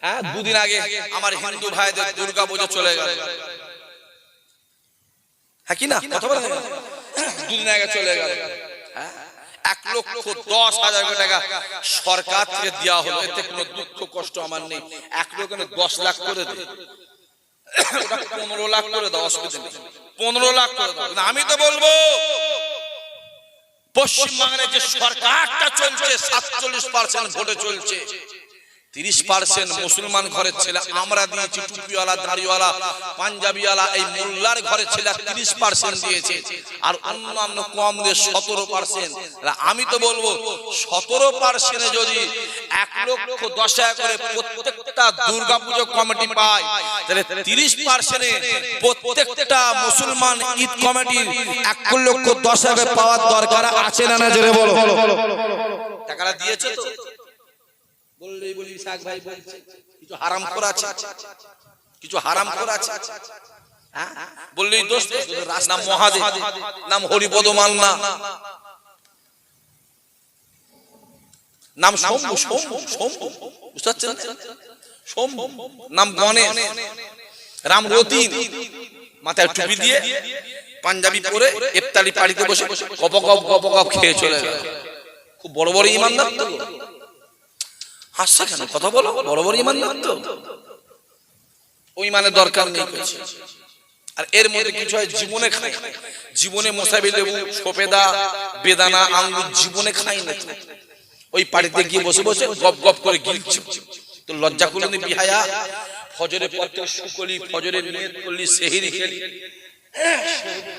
হ্যাঁ, দুদিন আগে আমার হিন্দু ভাইদের দুর্গা পুজো চলে গেল, হ্যাঁ কি না কথা বলে, দুদিন আগে চলে গেল। 1,10,000 টাকা সরকার থেকে দেওয়া হলো, এতে কোনো দুঃখ কষ্ট আমার নেই। 1,10 লাখ করে দেয়, 15 লাখ করে দাও, অসুবিধা নেই, 15 লাখ করে দাও। আমি তো বলবো পশ্চিমবাংলায় যে সরকারটা চলছে 47% ভোটে চলছে, 30% মুসলমান ঘরের ছেলে আমরা দিয়েছি, টুপিওয়ালা দাড়িওয়ালা পাঞ্জাবিওয়ালা এই মোল্লার ঘরের ছেলে 30% দিয়েছে, আর অন্যান্য কম দিয়ে 17%। আমি তো বলবো 17% যদি 1,10,000 করে প্রত্যেকটা দুর্গাপুজো কমিটি পায়, তাহলে 30% প্রত্যেকটা মুসলমান ঈদ কমিটির 1,10,000 পাওয়ার দরকার আছে না? না জোরে বলো। টাকাটা দিয়েছে তো? বললেই বলি শাক ভাই বলছে কিছু হারাম করা আছে, কিছু হারাম করা আছে, হ্যাঁ বললেই দোষ। নাম মহাদেব, নাম হরিপদ মান্না, নাম শম্ভু, শম্ভু শম্ভু বুঝতে পারছেন, শম্ভু নাম গণেশ, রাম রতিন, মাথায় টুপি দিয়ে পাঞ্জাবি পরে ইফতারি পাড়িতে বসে গপ খেয়ে চলে গেল। খুব বড় বড় ইমানদার তো, হাসছে কেন? কথা বলো, বড় বড় ইমানদার তো, ওই মানে দরকার নেই। আর এর মধ্যে কিছু হয় জীবনে খাই, জীবনে মোসাবি লেবু সফেদা বেদানা আঙ্গুর জীবনে খাই না, ওই পাড়িতে গিয়ে বসে বসে গপ গপ করে গিলছে। তো লজ্জা করলেন বিহায়া? ফজরের পর থেকে শুকলি, ফজরের নিয়ত করলি, সেহরি খেলি,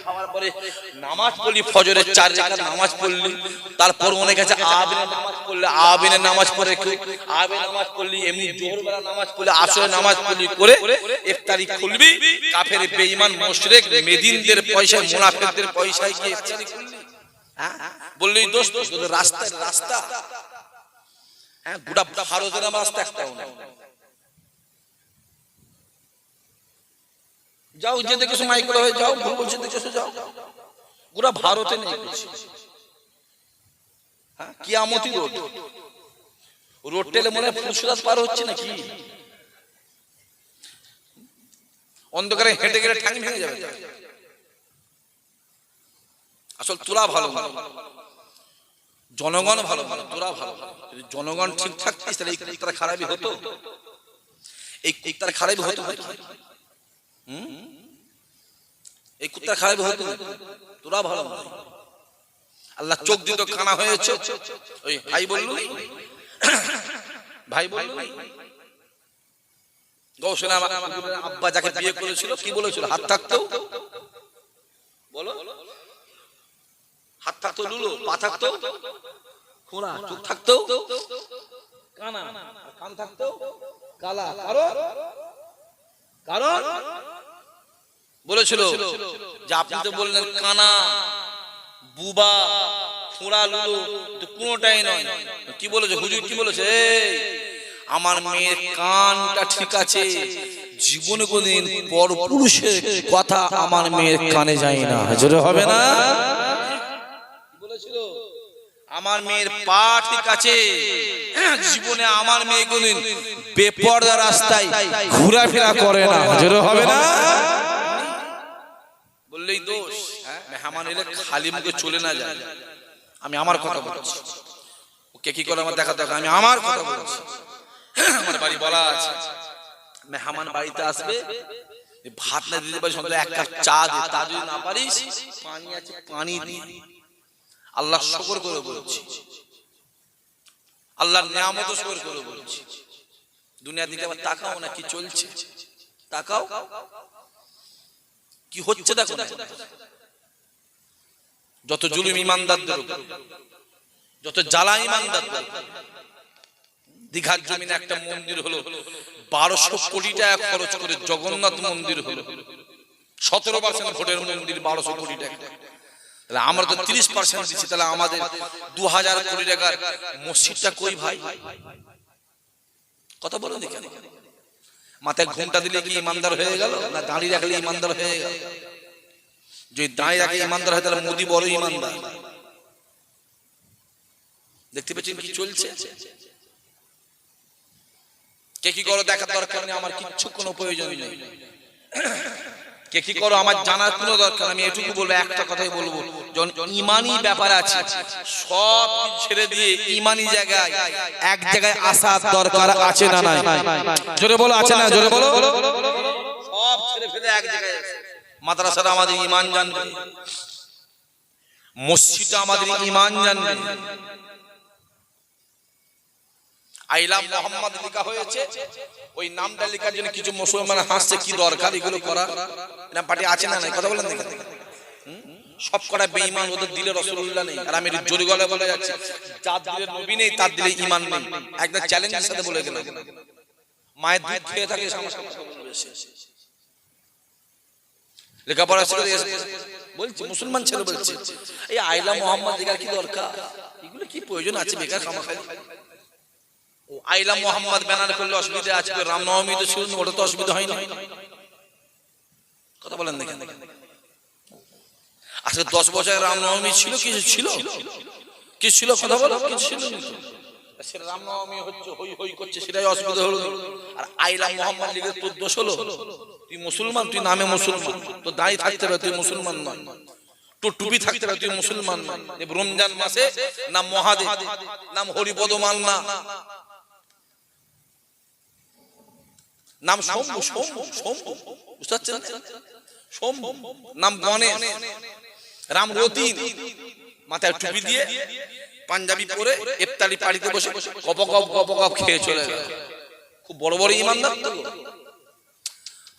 খাওয়ার পরে নামাজ পড়লি, ফজরের 4 রাকাত নামাজ পড়লি, তারপর অনেক আছে আবিনের নামাজ পড়লে, আবিনের নামাজ পড়ে আবিনের নামাজ পড়লি, এমনি জোহরবেলা নামাজ পড়লে, আসরের নামাজ পড়লি করে ইফতারি খুলবি, কাফের বেঈমান মুশরিক মেদিনদের পয়সায় মুনাফিকদের পয়সায় কি ইফতারি খুললি? হ্যাঁ বললেই দোষ। রাস্তা রাস্তা, হ্যাঁ গোটা ভারতের রাস্তা একটাও না। যাও যে দেখেছো মাইক করে হয়ে যাও, ভুল বলছে দেখেছো যাও, পুরা ভারতে নেই কিছু। হ্যাঁ কিয়ামতি রোড, রোড টেলে মনে হয় ফুলসুরাত পার হচ্ছে নাকি, অন্ধকারে হেঁটে গেলে ঠ্যাং ভেঙে যাবে। আসল তোরা ভালো, জনগণ ভালো, তোরা ভালো। জনগণ ঠিক থাকতিস তাহলে এই কুত্তার খারাপই হতো, এই কুত্তার খারাপই হতো, এই কুত্তার খারাপ হতো, তোরা ভালো। আল্লাহ চোখ দিত কানা হয়েছে, ওই ভাই বললো, ভাই বললো গৌসেনা আব্বা যাকে বিয়ে করেছিল কি বলেছিল? হাত থাকতো, বলো হাত থাকতো লুলো, পা থাকতো খোঁড়া, চোখ থাকতো কানা, কান থাকতো কালা। কারণ বলেছিল যে আপনি তো বললেন কানা বুবা খোঁড়া লুলো, তো কোনোটাই নয়। কি বলেছে হুজুর? কি বলেছে? আমার মেয়ের কানটা ঠিক আছে, জীবনে কোনদিন পরপুরুষের কথা আমার মেয়ের কানে যায় না। হুজুর হবে না? বলেছিল আমার মেয়ের পা ঠিক আছে, জীবনে আমার মেয়ে কোনদিন বেপরদা রাস্তায় ঘোরাফেরা করে না। হুজুর হবে না? বললেই দোষ। মেহমান এলে খালি মুখে চলে না যায়। আমি আমার কথা বলছি, ওকে কি করে আমার দেখা দেখা, আমি আমার কথা বলছি। আমার বাড়ি বলা আছে, মেহমান বাড়িতে আসবে, ভাত না দিতে পারিস এক কাপ চা দে, তা যদি না পারিস পানি আছে পানি দি। আল্লাহ শুকর করে বলছি, আল্লাহর নিয়ামত শুকর করে বলছি। দুনিয়ার দিকে আবার তাকাও না, কি চলছে তাকাও, কি হচ্ছে দেখো। যত জুলুম ইমানদারদের উপর, যত জ্বালা ইমানদারদের। দীঘার জমিনে একটা মন্দির হলো, 1200 কোটি টাকা খরচ করে জগন্নাথ মন্দির হলো, 17% ভোটের মন্দির, 1200 কোটি টাকা। তাহলে আমরা তো 30% দিচ্ছি, তাহলে আমাদের 2000 কোটি টাকার মসজিদটা কই ভাই? কথা বলো দেখি, মাথায় ঘুমটা দিলে কি ইমানদার হয়ে গেল, না দাঁড়িয়ে রাখলে ইমানদার হয়ে গেল? যদি দাঁড়িয়ে রাখলে ইমানদার হয় তাহলে মোদি বড় ইমানদার। দেখতে পেয়েছেন কি চলছে? কে কি করো দেখার দরকার নেই, আমার কিচ্ছু কোনো প্রয়োজন নেই। কে কি করো আমার জানার কোনো দরকার, আমি এটুকু বলবো, একটা কথাই বলবো, যখন ইমানি ব্যাপার আছে সব ছেড়ে দিয়ে ইমানি জায়গায় এক জায়গায় আসার দরকার আছে না নাই? জোরে বলো আছে না? জোরে বলো। সব ছেড়ে ফেলে এক জায়গায় আছে। মাদ্রাসাটা আমাদের ঈমান জানবে, মসজিদটা আমাদের ঈমান জানবে। আইলা মোহাম্মদ লেখা হয়েছে, ওই নামটা লেখার জন্য কিছু মুসলমান হাসছে, কি দরকার এগুলো করা? এরকম পার্টি আছে না নাই? কথা বলেন দেখেন। সব কটা বেঈমান, ওদের দিলে রাসূলুল্লাহ নেই। আর আমি জোরে গলায় বলে যাচ্ছি, যার দিলে নবী নেই তার দিলে ঈমান নেই। একদম চ্যালেঞ্জের সাথে বলে গেলাম। মায়ের দুধ খেয়ে থাকে লেখাপড়া শিখে বলছি, মুসলমান ছেলে বলছে এই আইলা মোহাম্মদ লেখার কি দরকার? এগুলো কি প্রয়োজন আছে বেকার খামাখালি? আইলা মোহাম্মদ ব্যানার করলে অসুবিধা আছে, রামনবমী তো শুনুন, ওটা তো অসুবিধা হয়নি। কথা বলেন দেখেন। আজকে 10 বছর রামনবমী ছিল, কিছু ছিল? কি ছিল? কথা বলো, কিছু ছিল না। সেটা রামনবমী হচ্ছে, হই হই করছে, সেটাই অসুবিধা হলো। আর আইলা মোহাম্মদ লিখে তোর দোষ হলো? তুই মুসলমান, তুই নামে মুসলমান, তোর দাঁড়িয়ে থাকতে হবে, তুই মুসলমান নয়। তোর টুপি থাকতে হবে, তুই মুসলমান নয়। রমজান মাসে নাম মহাদেব, নাম হরিপদ মান্না, নাম শম্ভু, শম্ভু, শম্ভু, বুঝতে পারছেন? শম্ভু নাম গণেশ, রাম রতিন, মাথায় টুপি দিয়ে পাঞ্জাবি পরে ইফতারি পাড়িতে বসে গপ গপ গপ গপ খেয়ে চলে গেল। খুব বড় বড় ঈমানদার তো।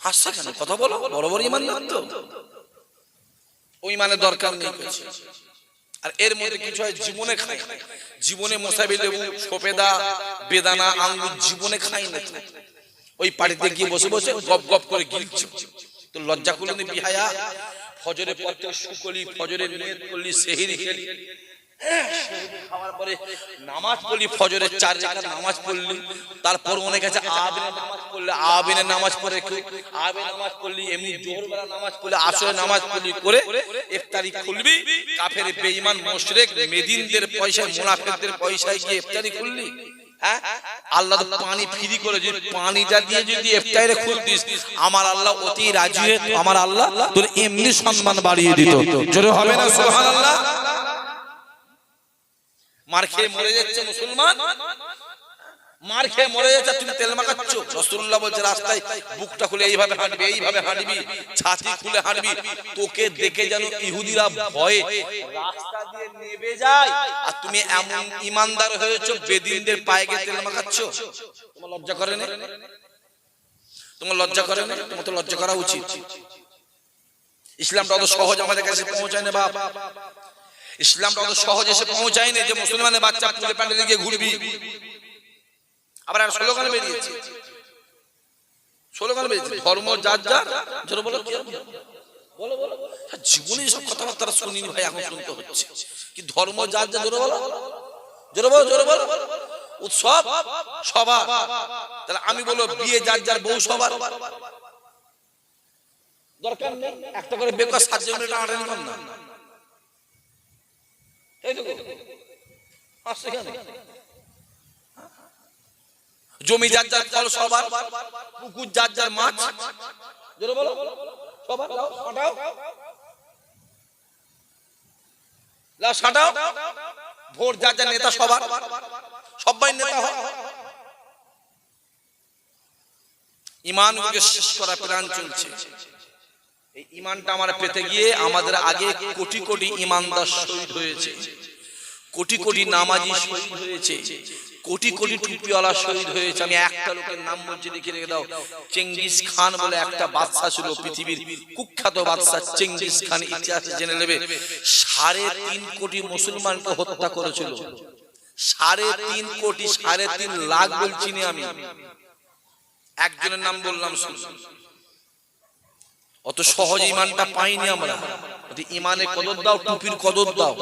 হাসছে কেন? কথা বলো। বড় বড় ঈমানদার তো, ওই মানে দরকার নেই। আর এর মধ্যে কিছু হয় জীবনে খায়, জীবনে মোসাবি লেবু, সফেদা, বেদানা, আঙ্গুর জীবনে খাই না। ওই পাড়িতে গিয়ে বসে বসে গপ গপ করে গিলছে। তো লজ্জা করলেন বিহায়া? ফজরের পর থেকে শুকলি, ফজরের নিয়ত করলি, সেহরি খেলি, খাওয়ার পরে নামাজ পড়লি, ফজরের 4 রাকাত নামাজ পড়লি, তারপর অনেক আছে আবিনের নামাজ পড়লে, আবিনের নামাজ পড়ে আবিনের নামাজ পড়লি, এমনি জোহরবেলা নামাজ পড়লে, আসরের নামাজ পড়লি, করে ইফতারি খুলবি। কাফের বেঈমান মুশরিক মেদিনদের পয়সায়, মুনাফিকদের পয়সায় গিয়ে ইফতারি খুললি। আল্লাহ তো পানি ফ্রি করে, যদি পানিটা দিয়ে যদি ইফতারে খুলতিস, আমার আল্লাহ অতি রাজি হয়ে, আমার আল্লাহ তোর এমনি সম্মান বাড়িয়ে দিত। জোরে হবে না সুবহানাল্লাহ? মার খেয়ে মরে যাচ্ছে মুসলমান, মার খেয়ে মরে যাচ্ছে, তুমি তেল মাখাচ্ছ। রাসূলুল্লাহ বলছে রাস্তায় বুকটা খুলে এইভাবে হাঁটবি, এইভাবে হাঁটবি, ছাতি খুলে হাঁটবি, তোকে দেখে যেন ইহুদিরা ভয়ে রাস্তা দিয়ে নেবে যায়। আর তুমি এমন ঈমানদার হয়েছো, বেদিনদের পায়ে গিয়ে তেল মাখাচ্ছ। তোমার লজ্জা করে না? তোমার লজ্জা করে না? তোমার তো লজ্জা করা উচিত। ইসলামটা অত সহজ আমাদের কাছে পৌঁছায় না বাপ। ইসলামটা অত সহজ এসে পৌঁছায় না যে মুসলমানের বাচ্চা ফুলে প্যান্ডেলে গিয়ে ঘুরবি। আবার আর স্লোগান বেরিয়েছে, স্লোগান বেরিয়েছে, ধর্ম যার যার। জোরে বলো, বলো বলো। জীবনে সব কথাবার্তা শুনিনি ভাই, এখন শুনতে হচ্ছে। কি ধর্ম যার যার? জোরে বলো, জোরে বলো, জোরে বলো। উৎসব সবার, তাহলে আমি বলবো বিয়ে যার যার, বউ সবার। দরকার নেই একটা করে বেকার সাতজনের টানাটানি কর না। জমি যার যার, ফল সবার, পুকুর যার যার, মাছ সবার। ভোট যার যার, নেতা সবার, সবাই নেতা হয়। ঈমানকে শেষ করা প্ল্যান চলছে। এই ঈমানটা আমরা পেতে গিয়ে আমাদের আগে কোটি কোটি ঈমানদার শহীদ হয়েছে, কোটি কোটি নামাজি শহীদ হয়েছে, কোটি কোটি টুপিওয়ালা শহীদ হয়েছে। আমি একটা লোকের নাম বলছি, লিখে রেখে দাও। চেঙ্গিস খান বলে একটা বাদশা ছিল, পৃথিবীর কুখ্যাত বাদশা চেঙ্গিস খান। ইতিহাসে জেনে নেবে 3.5 কোটি মুসলমানকে হত্যা করেছিল। 3.5 কোটি, 3.5 লাখ বলছি না আমি, একজনের নাম বললাম। অত সহজ ঈমানটা পাইনি আমরা। ঈমানের কদর দাও, টুপির কদর দাও,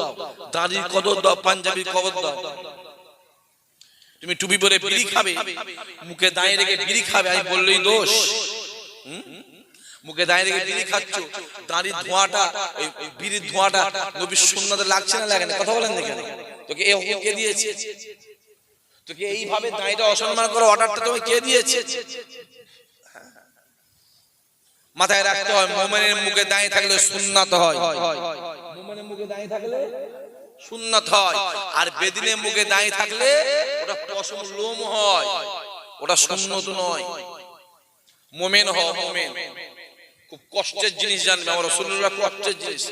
দাড়ির কদর দাও, পাঞ্জাবির কদর দাও। তুমি টুপি পরে বিড়ি খাবে, মুখে দাঁড়িয়ে রেখে বিড়ি খাবে, আমি বললেই দোষ? মুখে দাঁড়িয়ে রেখে বিড়ি খাচ্ছ, দাঁড়ির ধোঁয়াটা, ওই বিড়ির ধোঁয়াটা নবীর সুন্নাতে লাগছে না লাগে না? কথা বলেন দেখেন। তোকে এ হুকুম কে দিয়েছে? তোকে এইভাবে দাঁড়িটা অসম্মান করো, অর্ডারটা তুমি কে দিয়েছে? মাথায় রাখতে হয়, মুমিনের মুখে দাঁড়িয়ে থাকলে সুন্নাত হয়, মুমিনের মুখে দাঁড়িয়ে থাকলে সুন্নাত হয়, আর বেদিনের মুখে দাঁড়িয়ে থাকলে ওটা পশম লোম হয়, ওটা সুন্নত নয়। মুমিন হও, মুমিন। খুব কষ্টের জিনিস জানবে, আমার রাসূলুল্লাহ কষ্টের জিনিস